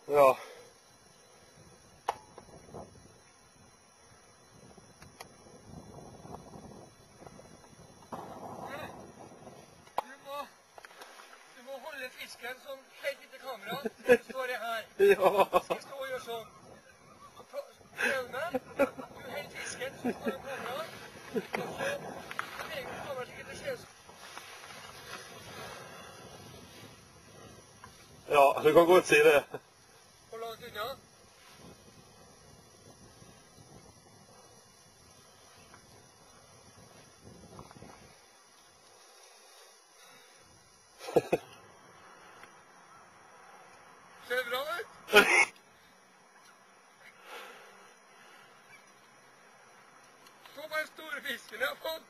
Ja. Du må holde fisken som helt etter kamera. Så står jeg her. Ja. Skal jeg stå og gjøre sånn. Prøv meg. Du holder fisken som står i kamera. Og så beveger du kamera slik at det ser ut. Ja, du kan godt si det. Hvor langt unna? Ser det bra ut? Så på den store fisken jeg har fått.